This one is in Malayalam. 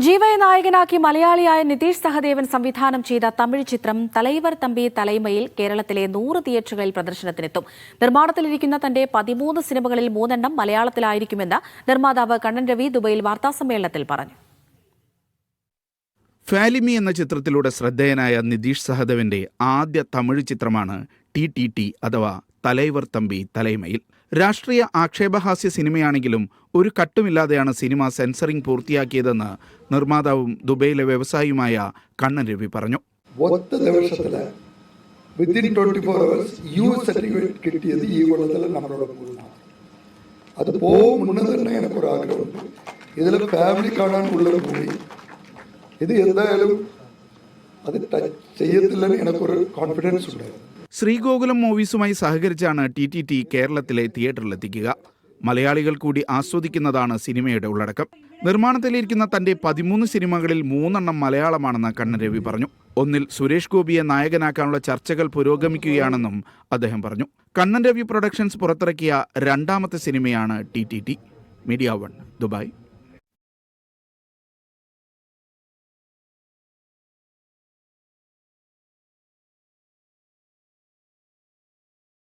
ജീവയെ നായകനാക്കി മലയാളിയായ നിതീഷ് സഹദേവൻ സംവിധാനം ചെയ്ത തമിഴ് ചിത്രം തലൈവർ തമ്പി തലൈമയിൽ കേരളത്തിലെ 100 തിയേറ്ററുകളിൽ പ്രദർശനത്തിനെത്തും. നിർമ്മാണത്തിലിരിക്കുന്ന തന്റെ 13 സിനിമകളിൽ 3 മലയാളത്തിലായിരിക്കുമെന്ന് നിർമ്മാതാവ് കണ്ണൻ രവി ദുബൈയിൽ വാർത്താസമ്മേളനത്തിൽ പറഞ്ഞു. ഫാലിമി എന്ന ചിത്രത്തിലൂടെ ശ്രദ്ധേയനായ നിതീഷ് സഹദേവന്റെ ആദ്യ തമിഴ് ചിത്രമാണ് TTT അഥവാ തലൈവർ തമ്പി തലൈമയിൽ. രാഷ്ട്രീയ ആക്ഷേപഹാസ്യ സിനിമയാണെങ്കിലും ഒരു കട്ടുമില്ലാതെയാണ് സിനിമ സെൻസറിംഗ് പൂർത്തിയാക്കിയതെന്ന് നിർമ്മാതാവും ദുബൈയിലെ വ്യവസായിയുമായ കണ്ണൻ രവി പറഞ്ഞു. അത് പോകും മുന്നേ തന്നെ എനിക്കൊരു ആഗ്രഹമുണ്ട്. ഇതിൽ ഫാമിലി കാണാനുള്ള മൂവി ഇത് എന്തായാലും അത് ടച്ച് ചെയ്യത്തില്ലെന്ന് എനിക്കൊരു കോൺഫിഡൻസ് ഉണ്ടായിരുന്നു. ശ്രീഗോകുലം മൂവീസുമായി സഹകരിച്ചാണ് TTT കേരളത്തിലെ തിയേറ്ററിലെത്തിക്കുക. മലയാളികൾ കൂടി ആസ്വദിക്കുന്നതാണ് സിനിമയുടെ ഉള്ളടക്കം. നിർമ്മാണത്തിലിരിക്കുന്ന തന്റെ 13 സിനിമകളിൽ 3 മലയാളമാണെന്ന് കണ്ണൻ രവി പറഞ്ഞു. ഒന്നിൽ സുരേഷ് ഗോപിയെ നായകനാക്കാനുള്ള ചർച്ചകൾ പുരോഗമിക്കുകയാണെന്നും അദ്ദേഹം പറഞ്ഞു. കണ്ണൻ രവി പ്രൊഡക്ഷൻസ് പുറത്തിറക്കിയ 2ാമത്തെ സിനിമയാണ് TTT. Media 1 Dubai.